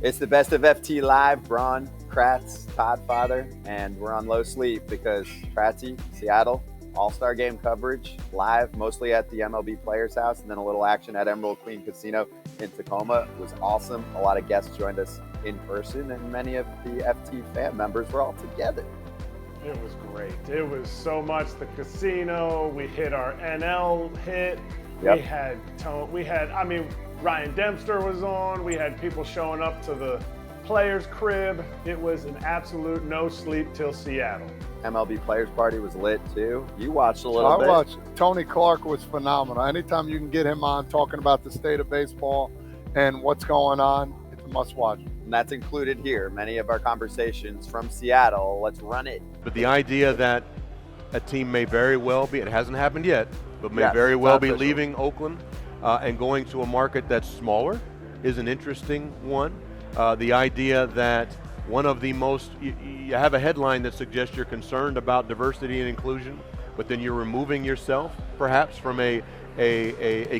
It's the best of FT Live. Braun, Kratz, Todd Father, and we're on low sleep because Kratzy, Seattle, All-Star Game coverage live, mostly at the MLB Players House, and then a little action at Emerald Queen Casino in Tacoma. It was awesome. A lot of guests joined us in person, and many of the FT fan members were all together. It was great. It was so much. The casino, we hit our NL hit. Yep. We had, I mean, Ryan Dempster was on. We had people showing up to the players' crib. It was an absolute no sleep till Seattle. MLB Players Party was lit too. You watched a little bit. I watched. Tony Clark was phenomenal. Anytime you can get him on talking about the state of baseball and what's going on, it's a must watch. And that's included here. Many of our conversations from Seattle. Let's run it. But the idea that a team may very well be, it hasn't happened yet, but may Yes, very well be official. leaving Oakland and going to a market that's smaller is an interesting one. The idea that one of the most, you have a headline that suggests you're concerned about diversity and inclusion, but then you're removing yourself perhaps from a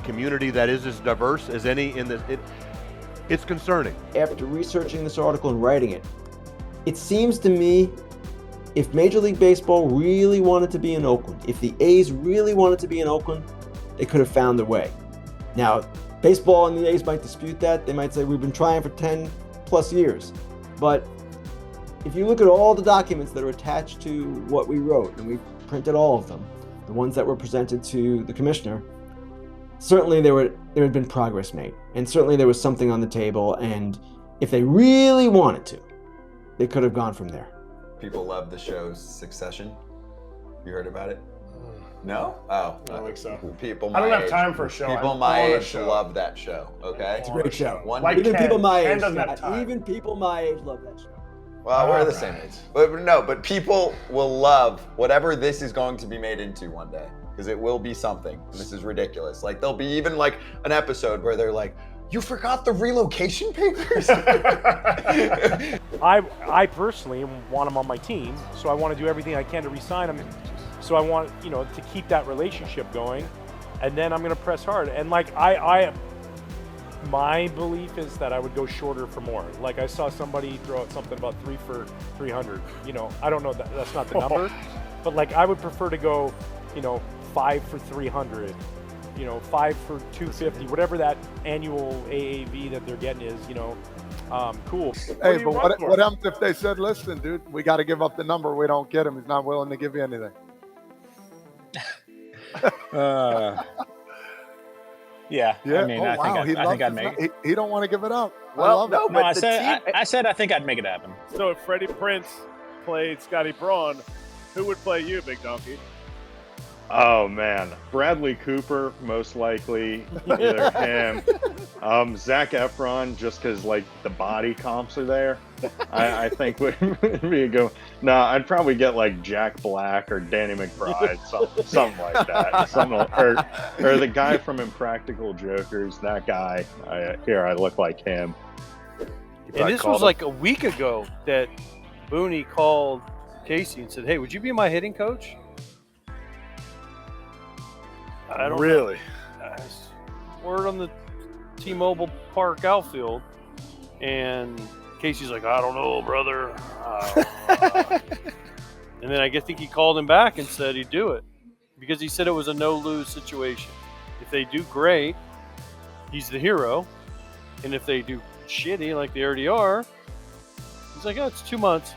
community that is as diverse as any in this. It's concerning. After researching this article and writing it, it seems to me if Major League Baseball really wanted to be in Oakland, if the A's really wanted to be in Oakland, they could have found their way. Now, baseball and the A's might dispute that. They might say we've been trying for 10 plus years. But if you look at all the documents that are attached to what we wrote, and we printed all of them, the ones that were presented to the commissioner, certainly there had been progress made, and certainly there was something on the table, and if they really wanted to, they could have gone from there. People love the show's Succession. You heard about it? No? Oh. I don't think so. People I don't my have age- time for a show. People I'm my on a age show. love that show, okay? It's a great show. Like Even Ken. people my Ken age, doesn't have Scott, time. even people my age love that show. Well, we're the Alright. same age. But people will love whatever this is going to be made into one day, because it will be something. This is ridiculous. Like, there'll be even like an episode where they're like, you forgot the relocation papers? I personally want him on my team, so I want to do everything I can to re-sign him. So I want, to keep that relationship going, and then I'm going to press hard. And like my belief is that I would go shorter for more. Like I saw somebody throw out something about 3 for 300. I don't know that's not the number, but like I would prefer to go, 5 for 300. 5 for 250, whatever that annual AAV that they're getting is, cool. Hey, but what happens if they said, listen, dude, we got to give up the number. We don't get him. He's not willing to give you anything. Yeah. I mean, Oh, wow. I think I'd make it. He don't want to give it up. Well, I love no, it. No, but I said I think I'd make it happen. So if Freddie Prinze played Scotty Braun, who would play you, Big Donkey? Oh man, Bradley Cooper most likely, either him, Zac Efron, just because like the body comps are there. I think would be a go. No, I'd probably get like Jack Black or Danny McBride, something like that. Or the guy from Impractical Jokers. That guy. I look like him. And this was like a week ago that Booney called Casey and said, "Hey, would you be my hitting coach?" I don't really know. Word on the T-Mobile Park outfield, and Casey's like, "I don't know, brother." And then I think he called him back and said he'd do it because he said it was a no-lose situation. If they do great, he's the hero, and if they do shitty like they already are, he's like, "Oh, it's 2 months."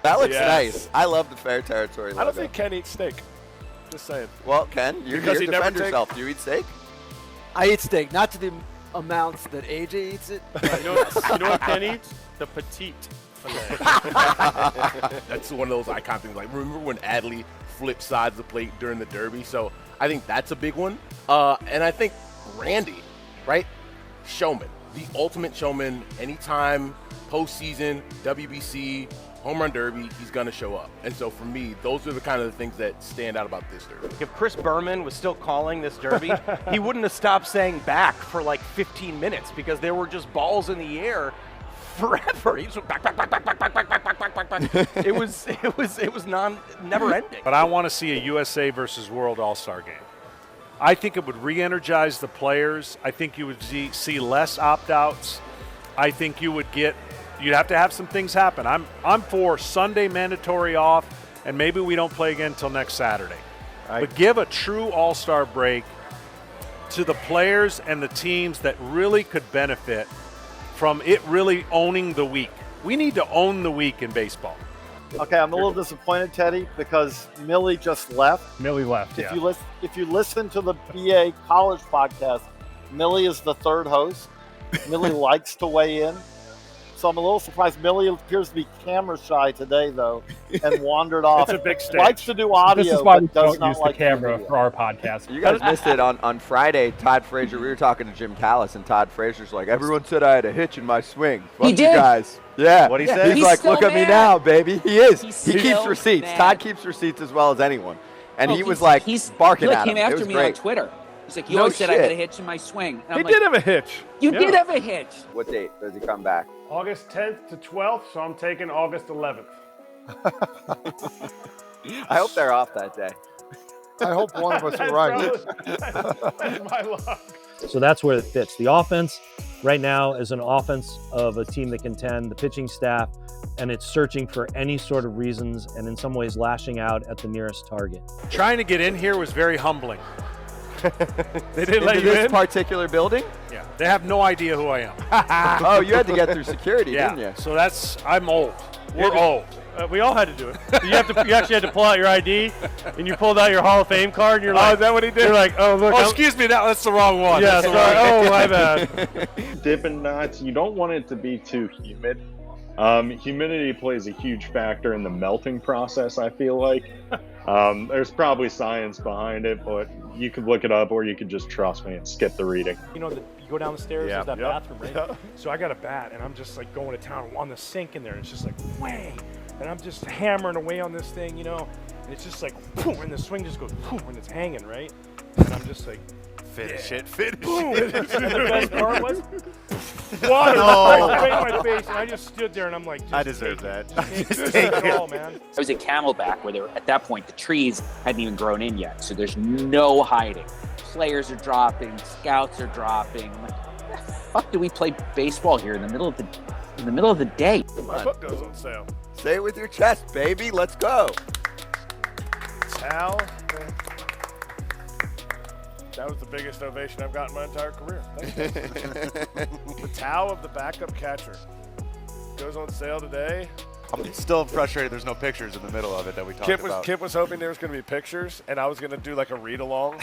That looks Yes. nice. I love the fair territory logo. I don't think Ken eats steak. Just saying. Well, Ken, you're Because here he to never defend take- yourself. Do you eat steak? I eat steak, not to the amounts that AJ eats it. You know what Ken eats? The petite filet. That's one of those iconic things. Like, remember when Adley flipped sides of the plate during the Derby? So I think that's a big one. And I think Randy, right? Showman, the ultimate showman. Anytime postseason, WBC, home run derby, he's going to show up. And so for me, those are the kind of the things that stand out about this derby. If Chris Berman was still calling this derby, he wouldn't have stopped saying back for like 15 minutes because there were just balls in the air forever. He just went back. It was never ending. But I want to see a USA versus World All-Star game. I think it would re-energize the players. I think you would see less opt-outs. I think you'd have to have some things happen. I'm for Sunday mandatory off, and maybe we don't play again until next Saturday. But give a true all-star break to the players and the teams that really could benefit from it really owning the week. We need to own the week in baseball. Okay, I'm a little disappointed, Teddy, because Millie just left. Millie left, If you listen to the BA College podcast, Millie is the third host. Millie likes to weigh in. So I'm a little surprised. Millie appears to be camera shy today, though, and wandered off. It's a big stage. Likes to do audio, This is why we but does don't not use like the camera video. for our podcast. You guys missed it on Friday. Todd Frazier, we were talking to Jim Callis, and Todd Frazier's like, everyone said I had a hitch in my swing. Fuck you did. guys. Yeah. What'd he say? He's like, still look at me mad. now, baby. He is. He's He keeps still receipts. mad. Todd keeps receipts as well as anyone. And Oh, he was he's barking he at him. came after It was me great. on Twitter. He's like, you No always said I had a shit. hitch in my swing. And He I'm like, did have a hitch. You Yeah. did have a hitch. What date does he come back? August 10th to 12th, so I'm taking August 11th. I hope they're off that day. I hope one of us are right. That's my luck. So that's where it fits. The offense right now is an offense of a team that can contend, the pitching staff, and it's searching for any sort of reasons and in some ways lashing out at the nearest target. Trying to get in here was very humbling. They didn't let Into you this in? particular building? Yeah, they have no idea who I am. Oh, you had to get through security, Yeah, didn't you? so I'm old. We're old. We all had to do it. You actually had to pull out your ID, and you pulled out your Hall of Fame card, and you're like, is that what he did? You're like, oh look. Oh, excuse me, that's the wrong one. Yeah, That's the sorry. wrong- Oh, my bad. Dippin' Dots, you don't want it to be too humid. Humidity plays a huge factor in the melting process, I feel like. There's probably science behind it, but you could look it up or you could just trust me and skip the reading. You know, you go down the stairs, Yeah. there's that Yep. bathroom, right? So I got a bat, and I'm just like going to town on the sink in there, and it's just like, whang! And I'm just hammering away on this thing, you know, and it's just like, boom, and the swing just goes, boom, and it's hanging, right? And I'm just like, Finish it, finish boom! it. And the best part was, water right in my face, and I just stood there, and I'm like, just I deserve take it. that. Just take it all, man. I was at Camelback where at that point the trees hadn't even grown in yet, so there's no hiding. Players are dropping, scouts are dropping. I'm like, why the fuck do we play baseball here in the middle of the day? My book goes on sale. Say it with your chest, baby. Let's go. Towel. That was the biggest ovation I've got in my entire career. Thank you. The towel of the backup catcher goes on sale today. I'm still frustrated there's no pictures in the middle of it that we talked about. Kip was hoping there was going to be pictures, and I was going to do like a read-along.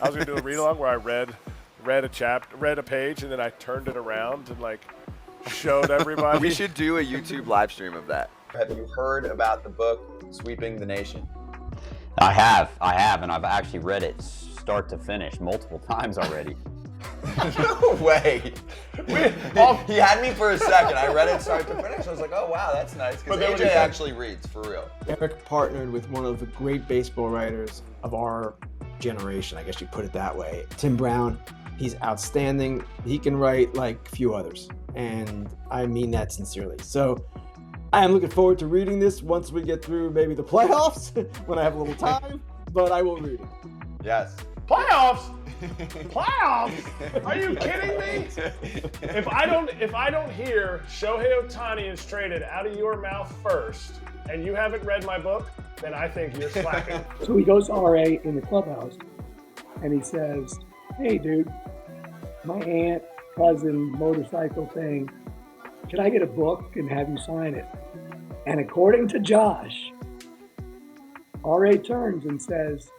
I was going to do a read-along where I read a page, and then I turned it around and like showed everybody. We should do a YouTube live stream of that. Have you heard about the book Sweeping the Nation? I have, and I've actually read it start to finish multiple times already. No way. He had me for a second. I read it start to finish. I was like, oh, wow, that's nice. Because AJ actually reads, for real. Eric partnered with one of the great baseball writers of our generation, I guess you put it that way. Tim Brown. He's outstanding. He can write like few others. And I mean that sincerely. So I am looking forward to reading this once we get through maybe the playoffs, when I have a little time, but I will read it. Yes. Playoffs? Playoffs? Are you kidding me? If I don't hear Shohei Ohtani is traded out of your mouth first, and you haven't read my book, then I think you're slacking. So he goes to RA in the clubhouse, and he says, "Hey, dude, my aunt, cousin, motorcycle thing. Can I get a book and have you sign it?" And according to Josh, RA turns and says,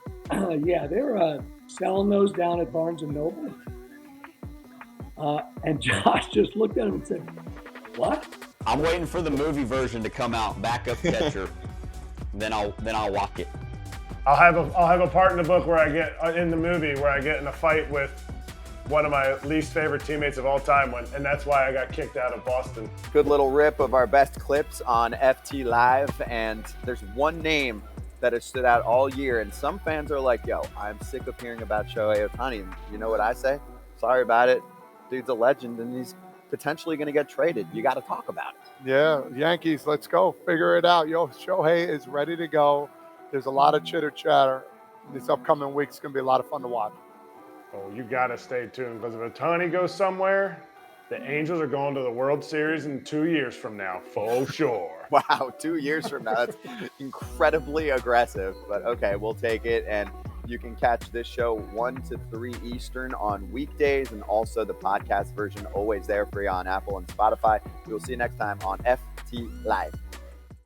"Yeah, they're selling those down at Barnes & Noble." And Josh just looked at him and said, "What?" I'm waiting for the movie version to come out, backup catcher. then I'll walk it. I'll have a part in the book where I get in the movie where I get in a fight with one of my least favorite teammates of all time, and that's why I got kicked out of Boston. Good little rip of our best clips on FT Live, and there's one name that has stood out all year, and some fans are like, yo, I'm sick of hearing about Shohei Ohtani. And you know what I say? Sorry about it. Dude's a legend, and he's potentially going to get traded. You got to talk about it. Yeah, Yankees, let's go. Figure it out. Yo, Shohei is ready to go. There's a lot of chitter chatter. This upcoming week's going to be a lot of fun to watch. Oh, you got to stay tuned, because if Ohtani goes somewhere, The Angels are going to the World Series in 2 years from now, for sure. Wow, 2 years from now. That's incredibly aggressive, but okay, we'll take it. And you can catch this show 1 to 3 Eastern on weekdays, and also the podcast version always there free on Apple and Spotify. We will see you next time on FT Live.